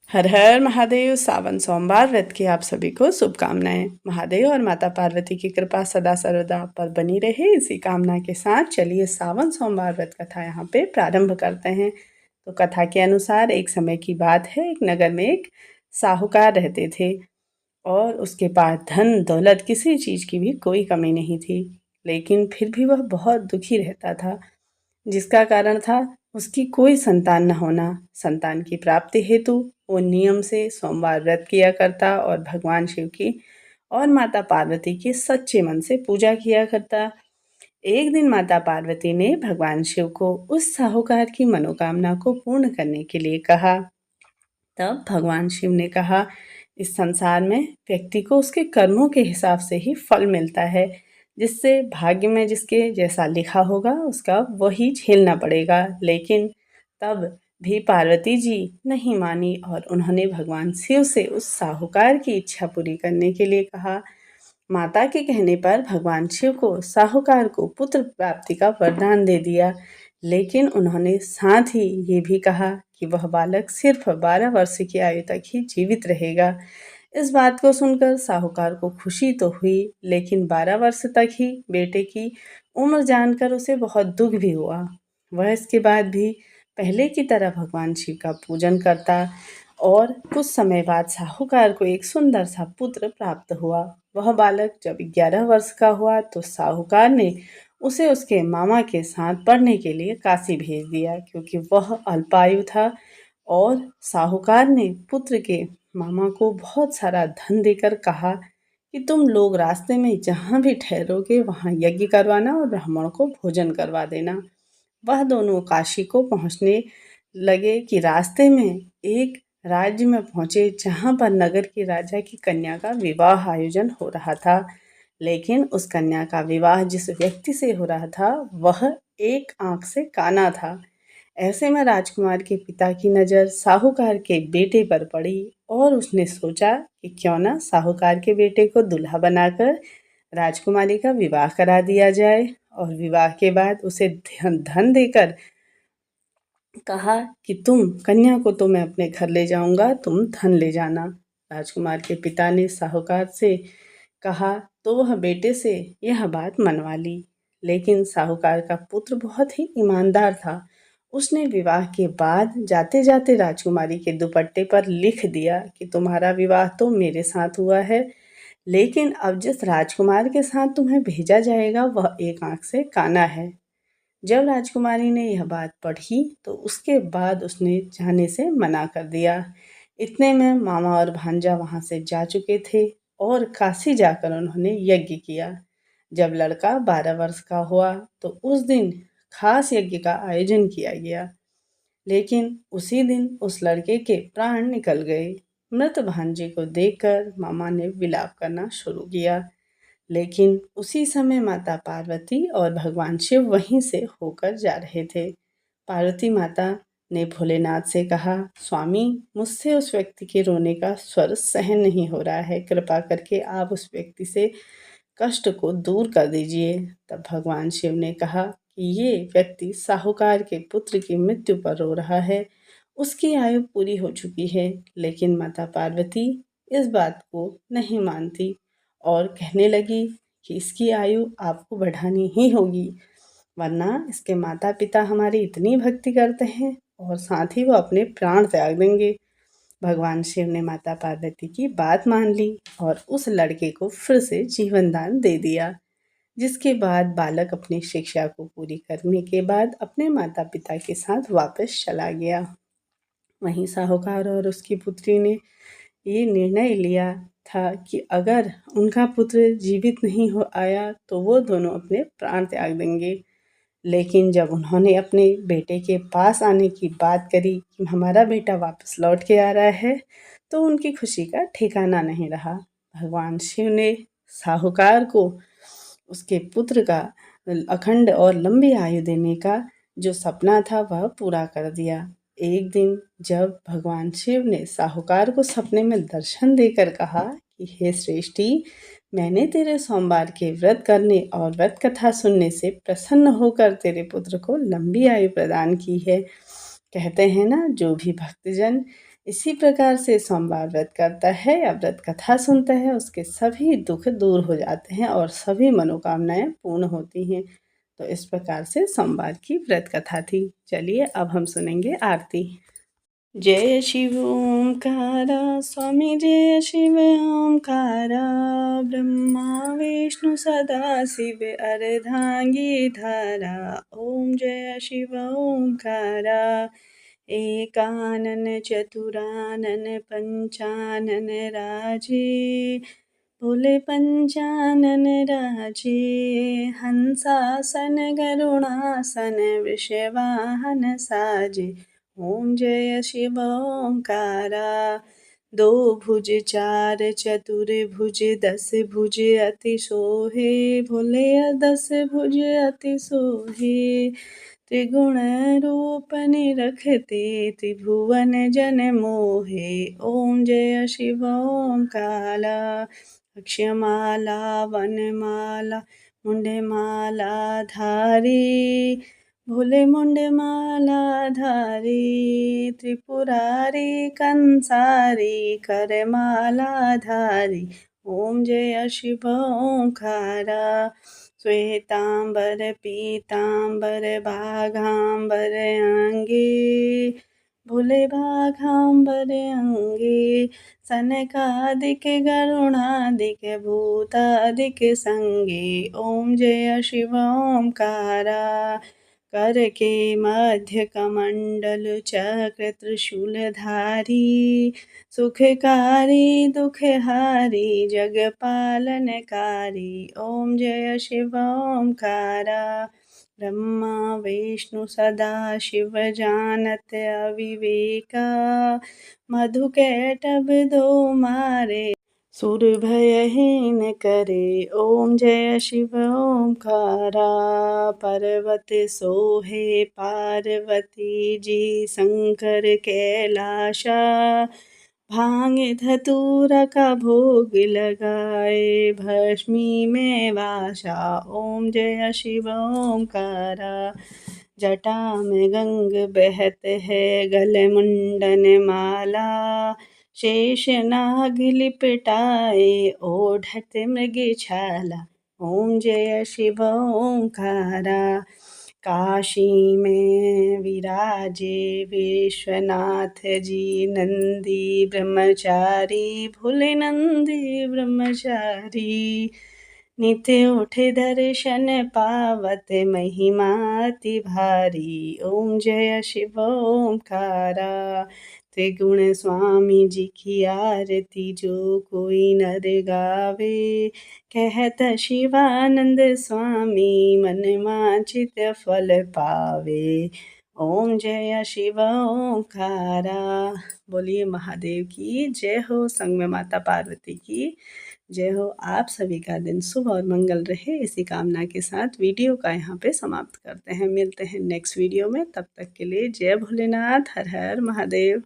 हर हर महादेव। सावन सोमवार व्रत की आप सभी को शुभकामनाएं। महादेव और माता पार्वती की कृपा सदा सर्वदा आप पर बनी रहे, इसी कामना के साथ चलिए सावन सोमवार व्रत कथा यहाँ पे प्रारंभ करते हैं। तो कथा के अनुसार एक समय की बात है, एक नगर में एक साहूकार रहते थे और उसके पास धन दौलत किसी चीज़ की भी कोई कमी नहीं थी। लेकिन फिर भी वह बहुत दुखी रहता था, जिसका कारण था उसकी कोई संतान न होना। संतान की प्राप्ति हेतु वो नियम से सोमवार व्रत किया करता और भगवान शिव की और माता पार्वती की सच्चे मन से पूजा किया करता। एक दिन माता पार्वती ने भगवान शिव को उस साहूकार की मनोकामना को पूर्ण करने के लिए कहा। तब भगवान शिव ने कहा, इस संसार में व्यक्ति को उसके कर्मों के हिसाब से ही फल मिलता है, जिससे भाग्य में जिसके जैसा लिखा होगा उसका वही झेलना पड़ेगा। लेकिन तब भी पार्वती जी नहीं मानी और उन्होंने भगवान शिव से उस साहूकार की इच्छा पूरी करने के लिए कहा। माता के कहने पर भगवान शिव को साहूकार को पुत्र प्राप्ति का वरदान दे दिया, लेकिन उन्होंने साथ ही ये भी कहा कि वह बालक सिर्फ 12 वर्ष की आयु तक ही जीवित रहेगा। इस बात को सुनकर साहूकार को खुशी तो हुई, लेकिन 12 वर्ष तक ही बेटे की उम्र जानकर उसे बहुत दुख भी हुआ। वह इसके बाद भी पहले की तरह भगवान शिव का पूजन करता और कुछ समय बाद साहूकार को एक सुंदर सा पुत्र प्राप्त हुआ। वह बालक जब 11 वर्ष का हुआ तो साहूकार ने उसे उसके मामा के साथ पढ़ने के लिए काशी भेज दिया, क्योंकि वह अल्पायु था। और साहूकार ने पुत्र के मामा को बहुत सारा धन देकर कहा कि तुम लोग रास्ते में जहाँ भी ठहरोगे वहाँ यज्ञ करवाना और ब्राह्मण को भोजन करवा देना। वह दोनों काशी को पहुँचने लगे कि रास्ते में एक राज्य में पहुँचे जहाँ पर नगर के राजा की कन्या का विवाह आयोजन हो रहा था। लेकिन उस कन्या का विवाह जिस व्यक्ति से हो रहा था वह एक आंख से काना था। ऐसे में राजकुमार के पिता की नज़र साहूकार के बेटे पर पड़ी और उसने सोचा कि क्यों ना साहूकार के बेटे को दूल्हा बनाकर राजकुमारी का विवाह करा दिया जाए। और विवाह के बाद उसे धन धन देकर कहा कि तुम कन्या को तो मैं अपने घर ले जाऊंगा, तुम धन ले जाना। राजकुमार के पिता ने साहूकार से कहा तो वह बेटे से यह बात मनवा ली। लेकिन साहूकार का पुत्र बहुत ही ईमानदार था। उसने विवाह के बाद जाते जाते राजकुमारी के दुपट्टे पर लिख दिया कि तुम्हारा विवाह तो मेरे साथ हुआ है, लेकिन अब जिस राजकुमार के साथ तुम्हें भेजा जाएगा वह एक आंख से काना है। जब राजकुमारी ने यह बात पढ़ी तो उसके बाद उसने जाने से मना कर दिया। इतने में मामा और भांजा वहाँ से जा चुके थे और काशी जाकर उन्होंने यज्ञ किया। जब लड़का 12 वर्ष का हुआ तो उस दिन खास यज्ञ का आयोजन किया गया। लेकिन उसी दिन उस लड़के के प्राण निकल गए। मृत भांजे को देखकर मामा ने विलाप करना शुरू किया। लेकिन उसी समय माता पार्वती और भगवान शिव वहीं से होकर जा रहे थे। पार्वती माता ने भोलेनाथ से कहा, स्वामी मुझसे उस व्यक्ति के रोने का स्वर सहन नहीं हो रहा है, कृपा करके आप उस व्यक्ति से कष्ट को दूर कर दीजिए। तब भगवान शिव ने कहा कि ये व्यक्ति साहूकार के पुत्र की मृत्यु पर रो रहा है, उसकी आयु पूरी हो चुकी है। लेकिन माता पार्वती इस बात को नहीं मानती और कहने लगी कि इसकी आयु आपको बढ़ानी ही होगी, वरना इसके माता पिता हमारी इतनी भक्ति करते हैं और साथ ही वो अपने प्राण त्याग देंगे। भगवान शिव ने माता पार्वती की बात मान ली और उस लड़के को फिर से जीवन दान दे दिया। जिसके बाद बालक अपनी शिक्षा को पूरी करने के बाद अपने माता पिता के साथ वापस चला गया। वहीं साहूकार और उसकी पुत्री ने ये निर्णय लिया था कि अगर उनका पुत्र जीवित नहीं हो आया तो वो दोनों अपने प्राण त्याग देंगे। लेकिन जब उन्होंने अपने बेटे के पास आने की बात करी कि हमारा बेटा वापस लौट के आ रहा है, तो उनकी खुशी का ठिकाना नहीं रहा। भगवान शिव ने साहूकार को उसके पुत्र का अखंड और लंबी आयु देने का जो सपना था वह पूरा कर दिया। एक दिन जब भगवान शिव ने साहूकार को सपने में दर्शन देकर कहा कि हे श्रेष्ठी, मैंने तेरे सोमवार के व्रत करने और व्रत कथा सुनने से प्रसन्न होकर तेरे पुत्र को लंबी आयु प्रदान की है। कहते हैं ना, जो भी भक्तजन इसी प्रकार से सोमवार व्रत करता है या व्रत कथा सुनता है, उसके सभी दुख दूर हो जाते हैं और सभी मनोकामनाएं पूर्ण होती हैं। तो इस प्रकार से सोमवार की व्रत कथा थी। चलिए अब हम सुनेंगे आरती। जय शिव ओंकारा स्वामी जय शिव ओंकारा, ब्रह्मा विष्णु सदा शिव अर्धांगी धारा। ओम जय शिव ओंकारा, एकानन चतुरानन पंचानन राजे, बोले पंचानन राजे। हंसासन गरुणासन वृषवाहन साजे। ओम जय शिव ओंकारा, दो भुज चार चतुर्भुज दस भुज अति सोहे, भोले 10 भुज अति सोहे। त्रिगुण रूप निरखते त्रिभुवन जन मोहे। ओम जय शिव ओंकारा, अक्षमाला वनमाला मुंडमाला धारी, भोले मुंडमाला धारी। त्रिपुरारी कंसारी करमाला धारी। ओम जय शिव ओंकारा, श्वेतांबर पीतांबर बाघांबर अंगे, भोले बाघांबर अंगे। सनकादिक गरुणादिक भूतादिक संगे। ओम जय शिव ओंकारा, कर के मध्य कमंडल चक्र त्रिशूलधारी, सुखकारी दुखहारी जगपालनकारी। ओम जय शिव ओंकारा, ब्रह्मा विष्णु सदा शिव जानत अविवेका, मधुकैटभ दो मारे सुर भयहीन करे। ओम जय शिव ओंकारा, पर्वत सोहे पार्वती जी शंकर कैलाशा, भांग धतूरा का भोग लगाए भस्मी में वासा। ओम जय शिव ओंकारा, जटा में गंग बहत है गल मुंडन माला, शेष नाग लिपटाए ओढ़त मृग छाला। ओम जय शिव ओंकारा, काशी में विराजे विश्वनाथ जी नंदी ब्रह्मचारी, भोले नंदी ब्रह्मचारी। नित्य उठे दर्शन पावत महिमा अति भारी। ओम जय शिव ओंकारा, त्रिगुण स्वामी जी की आरती जो कोई नर गावे, कहत शिवानंद स्वामी मन वांछित फल पावे। ओम जय शिव ओंकारा। बोलिए महादेव की जय हो, संग में माता पार्वती की जय हो। आप सभी का दिन शुभ और मंगल रहे, इसी कामना के साथ वीडियो का यहाँ पे समाप्त करते हैं। मिलते हैं नेक्स्ट वीडियो में, तब तक के लिए जय भोलेनाथ, हर हर महादेव।